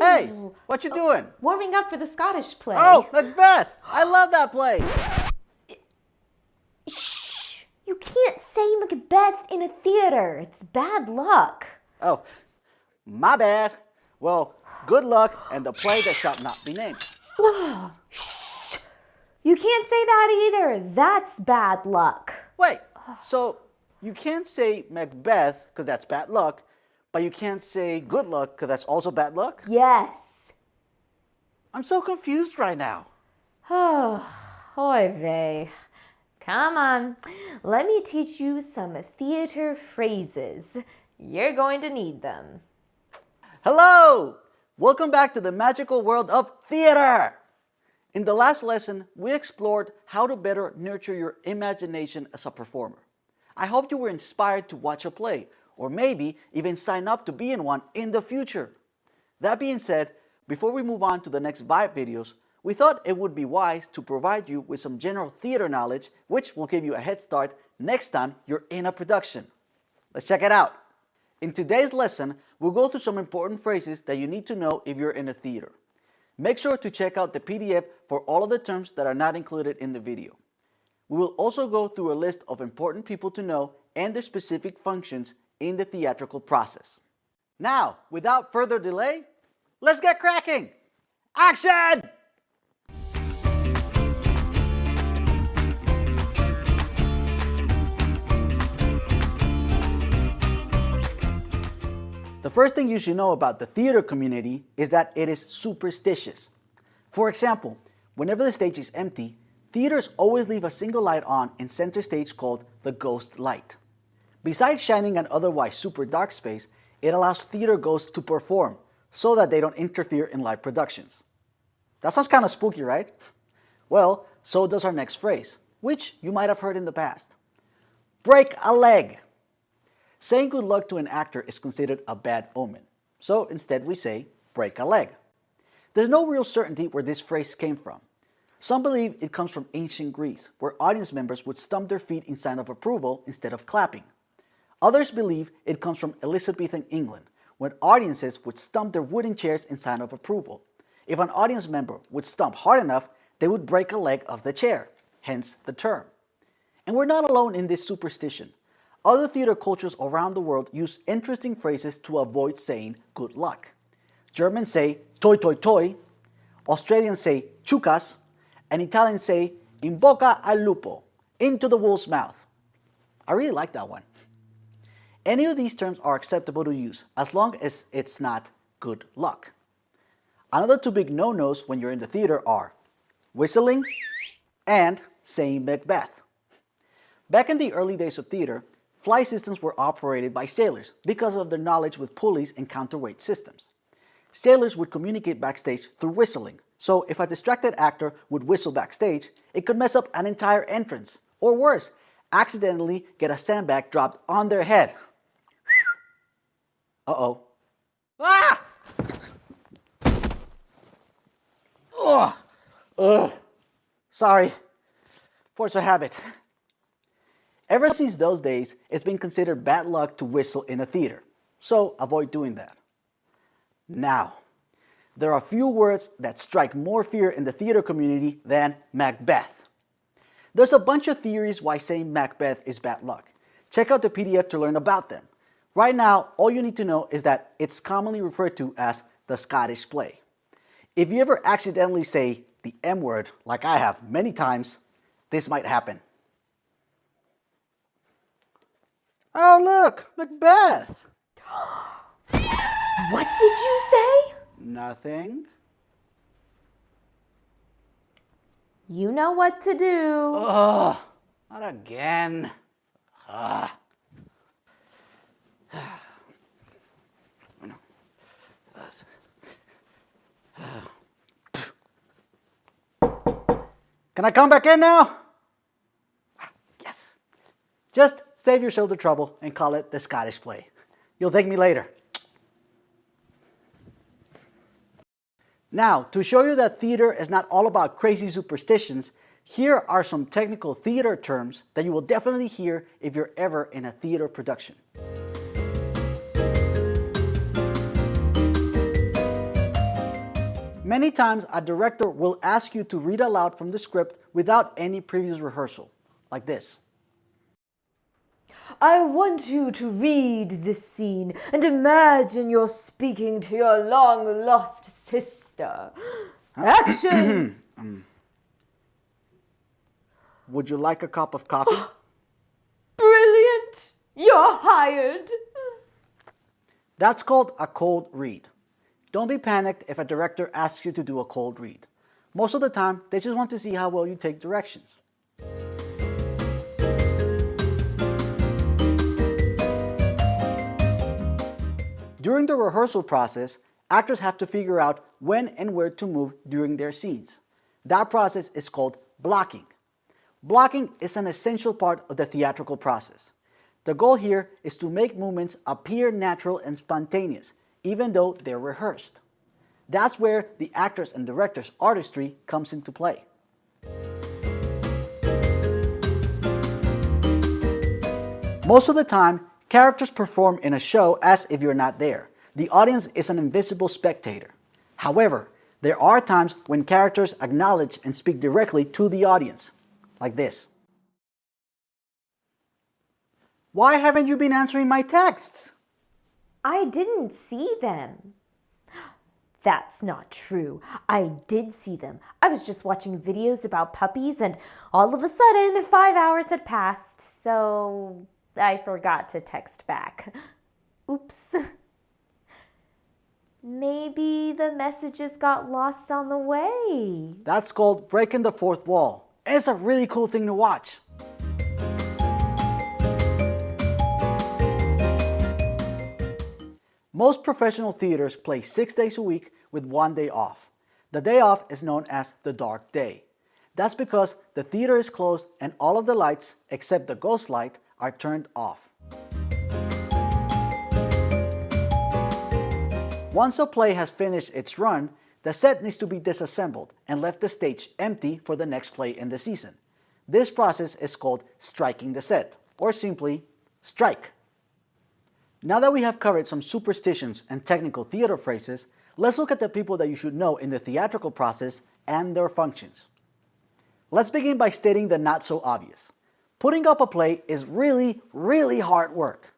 Hey, what you doing? Warming up for the Scottish play. Oh, Macbeth! I love that play! Shh! You can't say Macbeth in a theater. It's bad luck. Oh, my bad. Well, good luck and the play that shall not be named. Shh! You can't say that either. That's bad luck. Wait, so you can't say Macbeth because that's bad luck, but you can't say good luck because that's also bad luck? Yes. I'm so confused right now. Oh, oy vey. Come on, let me teach you some theater phrases. You're going to need them. Hello! Welcome back to the magical world of theater! In the last lesson, we explored how to better nurture your imagination as a performer. I hope you were inspired to watch a play, or maybe even sign up to be in one in the future. That being said, before we move on to the next Vibe videos, we thought it would be wise to provide you with some general theater knowledge, which will give you a head start next time you're in a production. Let's check it out. In today's lesson, we'll go through some important phrases that you need to know if you're in a theater. Make sure to check out the PDF for all of the terms that are not included in the video. We will also go through a list of important people to know and their specific functions in the theatrical process. Now, without further delay, let's get cracking! Action! The first thing you should know about the theater community is that it is superstitious. For example, whenever the stage is empty, theaters always leave a single light on in center stage called the ghost light. Besides shining an otherwise super dark space, it allows theater ghosts to perform so that they don't interfere in live productions. That sounds kind of spooky, right? Well, so does our next phrase, which you might have heard in the past. Break a leg. Saying good luck to an actor is considered a bad omen, so instead we say break a leg. There's no real certainty where this phrase came from. Some believe it comes from ancient Greece, where audience members would stomp their feet in sign of approval instead of clapping. Others believe it comes from Elizabethan England, when audiences would stomp their wooden chairs in sign of approval. If an audience member would stomp hard enough, they would break a leg of the chair, hence the term. And we're not alone in this superstition. Other theater cultures around the world use interesting phrases to avoid saying good luck. Germans say toi toi toi, Australians say chucas, and Italians say in bocca al lupo, into the wolf's mouth. I really like that one. Any of these terms are acceptable to use as long as it's not good luck. Another two big no-nos when you're in the theater are whistling and saying Macbeth. Back in the early days of theater, fly systems were operated by sailors because of their knowledge with pulleys and counterweight systems. Sailors would communicate backstage through whistling, so if a distracted actor would whistle backstage, it could mess up an entire entrance, or worse, accidentally get a sandbag dropped on their head. Uh-oh. Ah! Ugh. Ugh. Sorry. Force of habit. Ever since those days, it's been considered bad luck to whistle in a theater, so avoid doing that. Now, there are a few words that strike more fear in the theater community than Macbeth. There's a bunch of theories why saying Macbeth is bad luck. Check out the PDF to learn about them. Right now, all you need to know is that it's commonly referred to as the Scottish play. If you ever accidentally say the M word, like I have many times, this might happen. Oh look, Macbeth! What did you say? Nothing. You know what to do. Ugh, not again. Ugh. Can I come back in now? Yes. Just save your shoulder trouble and call it the Scottish play. You'll thank me later. Now, to show you that theater is not all about crazy superstitions, here are some technical theater terms that you will definitely hear if you're ever in a theater production. Many times, a director will ask you to read aloud from the script without any previous rehearsal, like this. I want you to read this scene and imagine you're speaking to your long-lost sister. Action! Would you like a cup of coffee? Brilliant! You're hired! That's called a cold read. Don't be panicked if a director asks you to do a cold read. Most of the time, they just want to see how well you take directions. During the rehearsal process, actors have to figure out when and where to move during their scenes. That process is called blocking. Blocking is an essential part of the theatrical process. The goal here is to make movements appear natural and spontaneous, even though they're rehearsed. That's where the actors and directors' artistry comes into play. Most of the time, characters perform in a show as if you're not there. The audience is an invisible spectator. However, there are times when characters acknowledge and speak directly to the audience, like this. Why haven't you been answering my texts? I didn't see them. That's not true. I did see them. I was just watching videos about puppies and all of a sudden 5 hours had passed, so I forgot to text back. Oops. Maybe the messages got lost on the way. That's called breaking the fourth wall. It's a really cool thing to watch. Most professional theaters play 6 days a week with 1 day off. The day off is known as the dark day. That's because the theater is closed and all of the lights, except the ghost light, are turned off. Once a play has finished its run, the set needs to be disassembled and left the stage empty for the next play in the season. This process is called striking the set, or simply strike. Now that we have covered some superstitions and technical theater phrases, let's look at the people that you should know in the theatrical process and their functions. Let's begin by stating the not so obvious. Putting up a play is really hard work.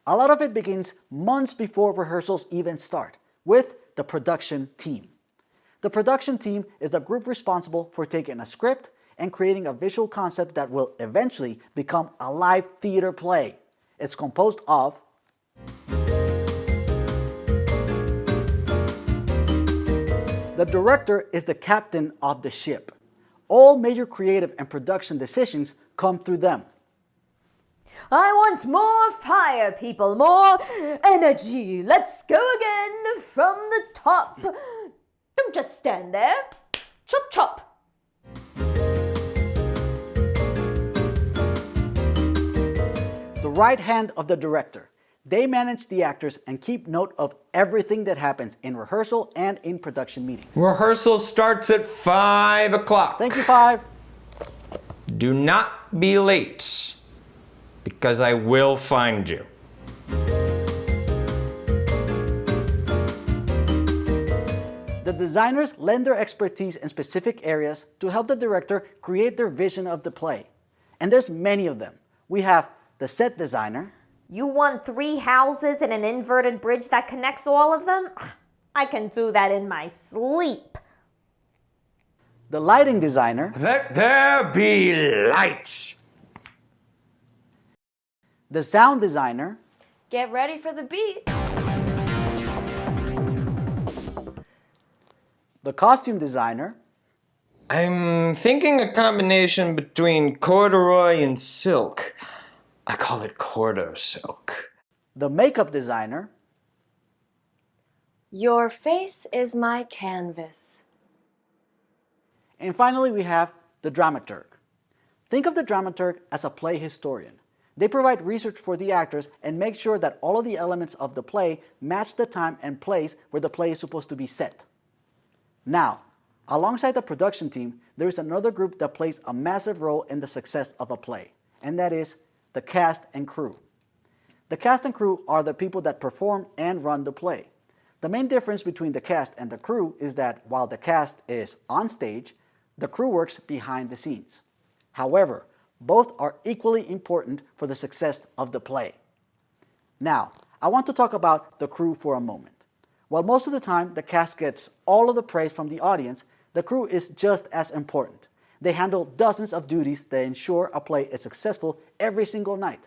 A lot of it begins months before rehearsals even start, with the production team. The production team is the group responsible for taking a script and creating a visual concept that will eventually become a live theater play. It's composed of the director is the captain of the ship. All major creative and production decisions come through them. I want more fire, people, more energy. Let's go again from the top. Don't just stand there. Chop, chop. The right hand of the director. They manage the actors and keep note of everything that happens in rehearsal and in production meetings. Rehearsal starts at 5 o'clock. Thank you, 5. Do not be late, because I will find you. The designers lend their expertise in specific areas to help the director create their vision of the play. And there's many of them. We have the set designer. You want 3 houses and an inverted bridge that connects all of them? I can do that in my sleep. The lighting designer. Let there be lights. The sound designer. Get ready for the beat. The costume designer. I'm thinking a combination between corduroy and silk. I call it cordo silk. The makeup designer. Your face is my canvas. And finally, we have the dramaturg. Think of the dramaturg as a play historian. They provide research for the actors and make sure that all of the elements of the play match the time and place where the play is supposed to be set. Now, alongside the production team, there is another group that plays a massive role in the success of a play, and that is the cast and crew. The cast and crew are the people that perform and run the play. The main difference between the cast and the crew is that while the cast is on stage, the crew works behind the scenes. However, both are equally important for the success of the play. Now, I want to talk about the crew for a moment. While most of the time the cast gets all of the praise from the audience, the crew is just as important. They handle dozens of duties that ensure a play is successful every single night.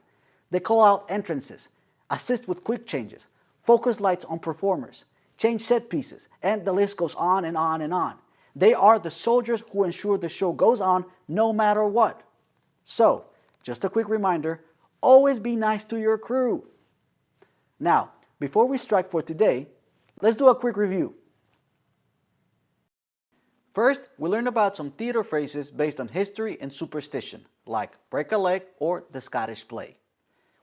They call out entrances, assist with quick changes, focus lights on performers, change set pieces, and the list goes on and on and on. They are the soldiers who ensure the show goes on no matter what. So, just a quick reminder, always be nice to your crew. Now, before we strike for today, let's do a quick review. First, we learned about some theater phrases based on history and superstition, like break a leg or the Scottish play.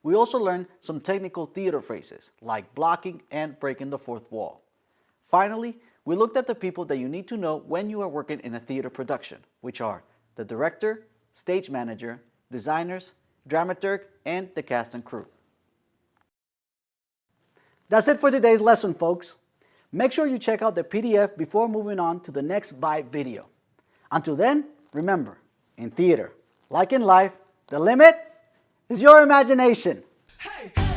We also learned some technical theater phrases, like blocking and breaking the fourth wall. Finally, we looked at the people that you need to know when you are working in a theater production, which are the director, stage manager, designers, dramaturg, and the cast and crew. That's it for today's lesson, folks. Make sure you check out the PDF before moving on to the next Bite video. Until then, remember, in theater, like in life, the limit is your imagination. Hey!